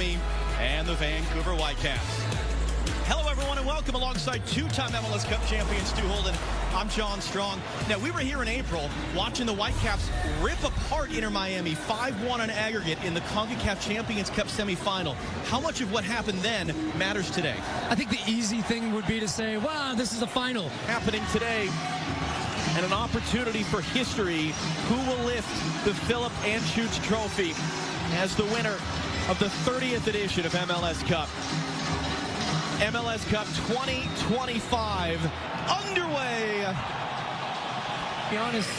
Miami and the Vancouver Whitecaps. Hello, everyone, and welcome alongside two-time MLS Cup champions Stu Holden. I'm John Strong. Now, we were here in April watching the Whitecaps rip apart Inter Miami 5-1 on aggregate in the CONCACAF Champions Cup semifinal. How much of what happened then matters today? I think the easy thing would be to say, wow, this is the final. Happening today, and an opportunity for history. Who will lift the Philip Anschutz Trophy as the winner of the 30th edition of MLS Cup? MLS Cup 2025 underway. To be honest,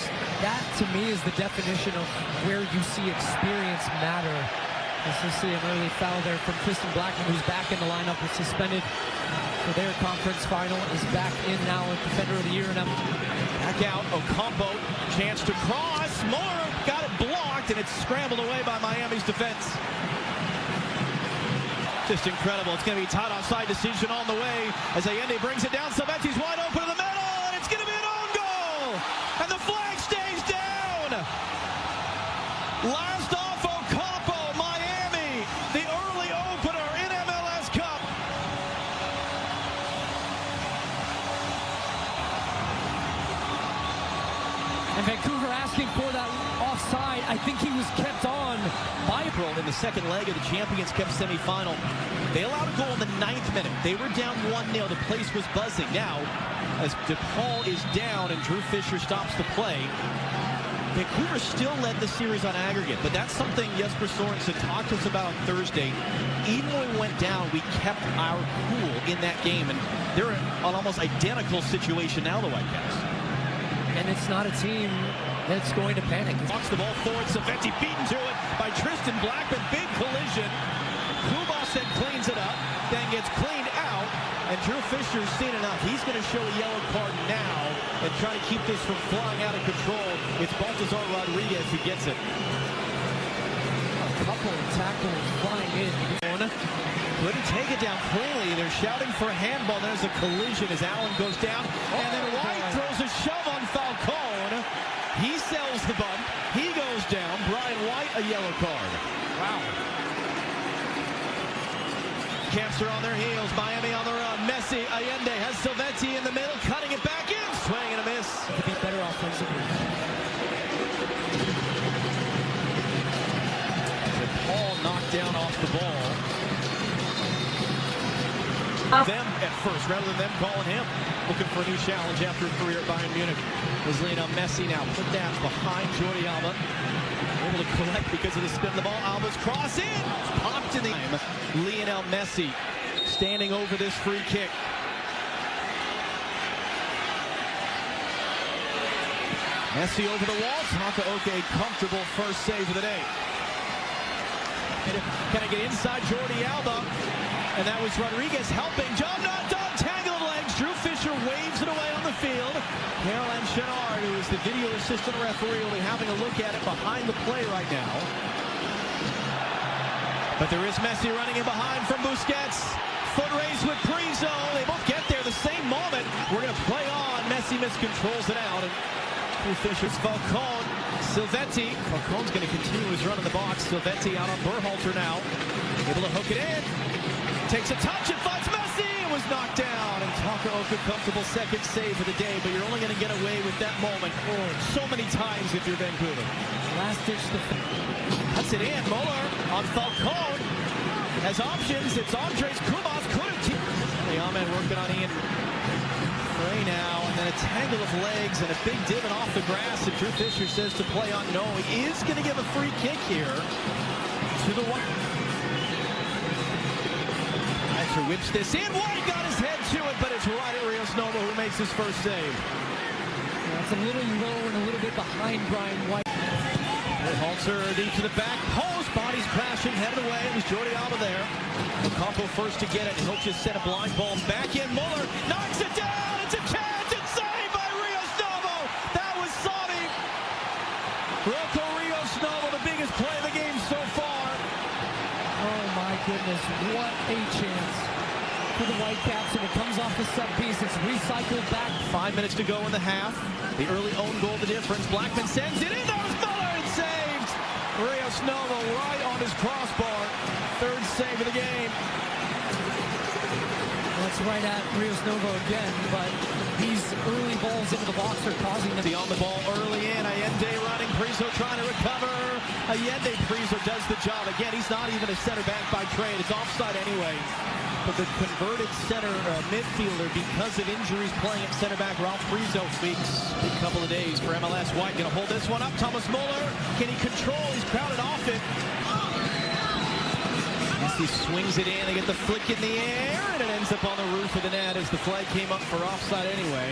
that to me is the definition of where you see experience matter. As you see an early foul there from Tristan Blackman, who's back in the lineup, was suspended for their conference final, is back in now at Defender of the Year. Back out, Ocampo, chance to cross. Muller got it blocked, and it's scrambled away by Miami's defense. Just incredible. It's going to be tight offside decision on the way as Allende brings it down. Silvetti's wide open in the middle, and it's going to be an own goal. And the flag stays down. Last off Ocampo, Miami, the early opener in MLS Cup. And Vancouver asking for that offside. I think he was kept on by April in the second leg of the Champions Cup semifinal. They allowed a goal in the 9th minute. They were down 1-0. The place was buzzing. Now, as DePaul is down and Drew Fisher stops the play, Vancouver still led the series on aggregate, but that's something Jesper Sorensen talked to us about on Thursday. Even when we went down, we kept our cool in that game, and they're in an almost identical situation now, the Whitecaps. And it's not a team that's going to panic. Walks the ball forward. Silvetti beaten to it by Tristan Blackman. Big collision. Kubas then cleans it up, then gets cleaned out, and Drew Fisher's seen enough. He's going to show a yellow card now and try to keep this from flying out of control. It's Baltazar Rodriguez who gets it. A couple of tackles flying in. Couldn't take it down cleanly. They're shouting for a handball. There's a collision as Allen goes down, and then White throws a shove on Falcone. He sells the bump. He goes down. Brian White, a yellow card. Wow. Caps are on their heels. Miami on the run. Messi, Allende has Silvetti in the middle, cutting it back in. Swing and a miss. Could be better offensively. Paul knocked down off the ball. Them at first, rather than them calling him. Looking for a new challenge after a career at Bayern Munich. Was Lionel Messi now put that behind Jordi Alba. Able to collect because of the spin of the ball. Alba's cross in. Popped in the time. Lionel Messi standing over this free kick. Messi over the wall. Takaoka, comfortable first save of the day. Can I get inside Jordi Alba? And that was Rodriguez helping. Job not done. Tangled legs. Drew Fisher waves it away on the field. Caroline Chenard, who is the video assistant referee, will be having a look at it behind the play right now. But there is Messi running in behind from Busquets. Foot race with Prizo. They both get there the same moment. We're going to play on. Messi miscontrols it out. And Drew Fisher's Falcone. Silvetti. Falcone's going to continue his run in the box. Silvetti out on Berhalter now. Able to hook it in. Takes a touch and finds Messi. It was knocked down. And Takaoka, comfortable second save of the day. But you're only going to get away with that moment so many times if you're Vancouver. Last-ditch defense. Cuts it in. Muller on Falcone. Has options. It's Andres Kubas. The Ahmed working on Ian Frey now. And then a tangle of legs and a big divot off the grass. And Drew Fisher says to play on. No, he is going to give a free kick here to the one. Whips this in. White got his head to it, but it's right at Rios Nova who makes his first save. Yeah, it's a little low and a little bit behind Brian White. Halter deep to the back post. Bodies crashing, headed away. It was Jordi Alba there. Ocampo first to get it, and he'll just set a blind ball back in. Muller knocks it down. It's a chance. It's saved by Rios Nova. That was Savi. Rocco Rios Nova, the biggest play of the game so far. Oh my goodness, what a chance for the Whitecaps, and it comes off the set piece. It's recycled back. 5 minutes to go in the half. The early own goal, the difference. Blackman sends it in. That was Muller, and saved. Rios Novo right on his crossbar. Third save of the game. That's right at Rios Novo again, but these early balls into the box are causing them. On the ball early in. Allende running. Priso trying to recover. Allende. Priso does the job. Again, he's not even a center back by trade. It's offside anyway. But the converted center midfielder, because of injuries playing at center back, Ralph Priso weeks, big couple of days for MLS White. Going to hold this one up. Thomas Muller. Can he control? He's crowded off it. Messi swings it in. They get the flick in the air, and it ends up on the roof of the net as the flag came up for offside anyway.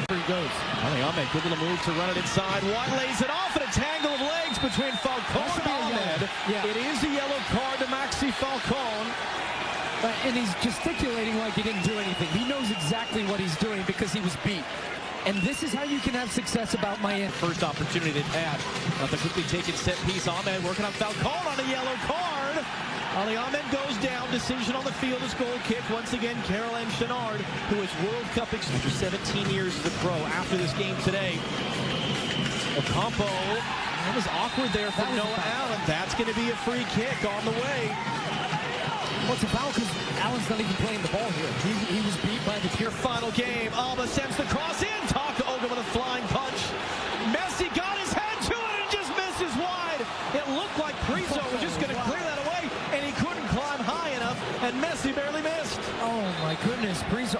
Here he goes. Ahmed, good little move to run it inside. White lays it off, and a tangle of legs between Falcone and Ahmed. Yeah. It is a yellow card to Maxi Falcone. And he's gesticulating like he didn't do anything. He knows exactly what he's doing because he was beat. And this is how you can have success about Miami. First opportunity they've had. The quickly taken set piece. Ahmed working on Falcone on a yellow card. Ali Ahmed goes down. Decision on the field is goal kick. Once again, Caroline Chenard, who is World Cup after 17 years as a pro after this game today. Ocampo. That was awkward there for Noah Allen. That's going to be a free kick on the way. Well, it's a foul because Allen's not even playing the ball here. He was beat by the Your final game. Alba sends the cross in. Taka Oga with a flying punch. Messi got his head to it and just misses wide. It looked like Priso was just going to clear that away, and he couldn't climb high enough, and Messi barely missed. Oh, my goodness. Priso,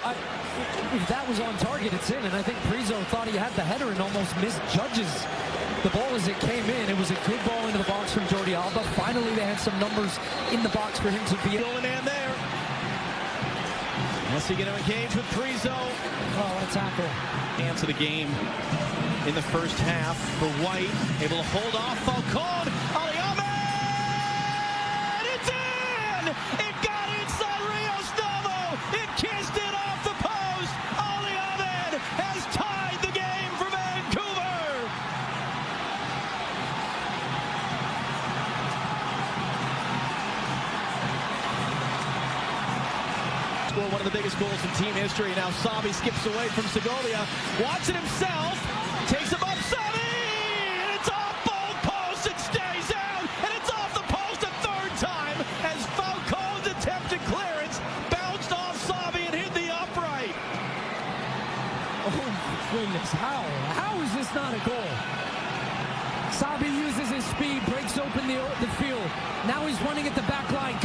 if that was on target, it's in, and I think Priso thought he had the header and almost misjudges the ball as it came in. It was a good ball into the box from Jordi Alba. Finally, they had some numbers in the box for him to be. The only man there. Messi going to engage with Priso. Oh, a tackle. Answer the game in the first half for White. Able to hold off Falcone. Ali Ahmed! It's in! It got inside Rios Novo. It kissed it off the post. Ali Ahmed has tied the game for Vancouver. Score one of the biggest goals in team history. Now Sabi skips away from Segovia. Watching himself. Takes him up, Sabi! And it's off both posts. It stays out. And it's off the post a third time as Falcone's attempted clearance bounced off Sabi and hit the upright. Oh, my goodness. How is this not a goal? Sabi uses his speed, breaks open the field. Now he's running at the back line.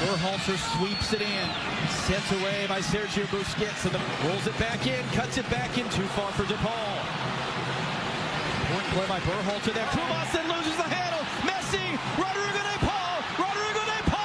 Berhalter sweeps it in. Sent away by Sergio Busquets. And rolls it back in. Cuts it back in. Too far for DePaul. Point play by Berhalter there. Kumas then loses the handle. Messi. Rodrigo de Paul. Rodrigo de Paul.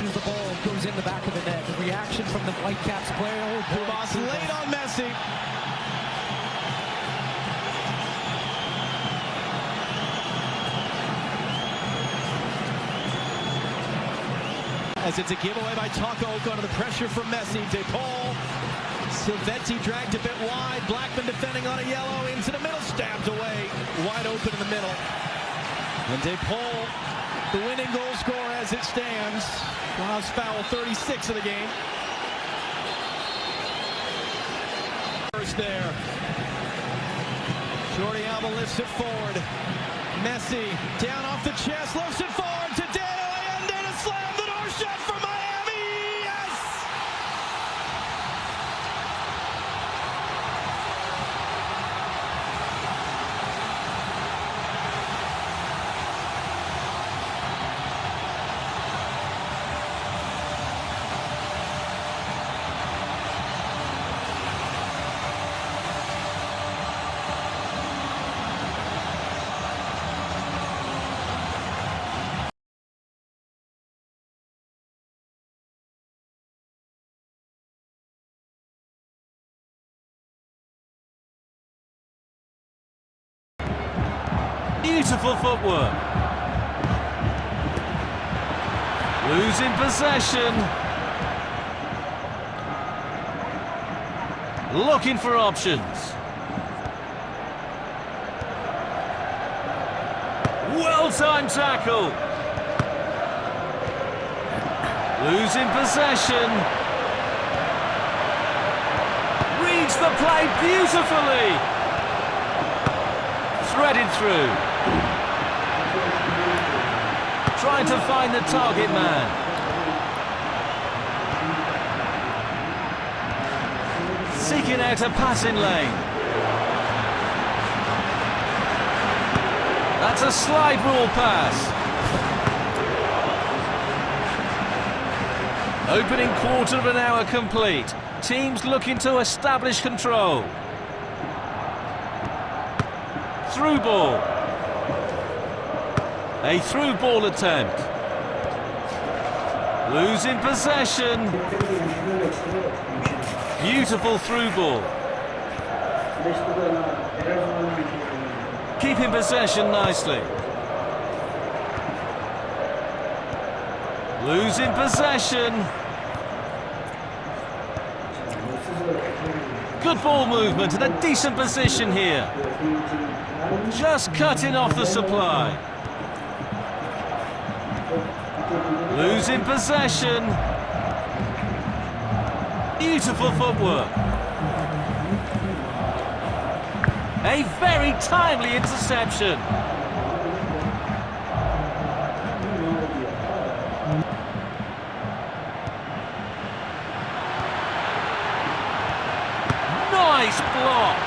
The ball goes in the back of the net. The reaction from the Whitecaps player. Kumas late on Messi. As it's a giveaway by Taka Oka under the pressure from Messi. De Paul. Silvetti dragged a bit wide. Blackman defending on a yellow. Into the middle. Stabbed away. Wide open in the middle. And De Paul, the winning goal scorer as it stands. Last foul, 36 of the game. First there. Jordi Alba lifts it forward. Messi down off the chest, lifts it forward to Deo Allende to slam the door shut for Miami. Yes! Beautiful footwork. Losing possession. Looking for options. Well-timed tackle. Losing possession. Reads the play beautifully. Threaded through. Trying to find the target man. Seeking out a passing lane. That's a slide rule pass. Opening quarter of an hour complete. Teams looking to establish control. Through ball. A through ball attempt. Losing possession. Beautiful through ball. Keeping possession nicely. Losing possession. Good ball movement and a decent position here. Just cutting off the supply. Losing possession. Beautiful footwork. A very timely interception. Nice block.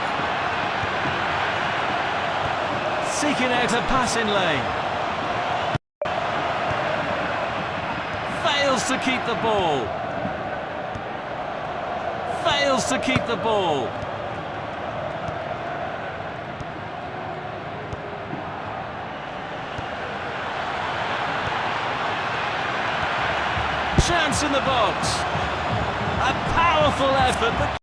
Seeking out a passing lane. Fails to keep the ball. Fails to keep the ball. Chance in the box. A powerful effort, but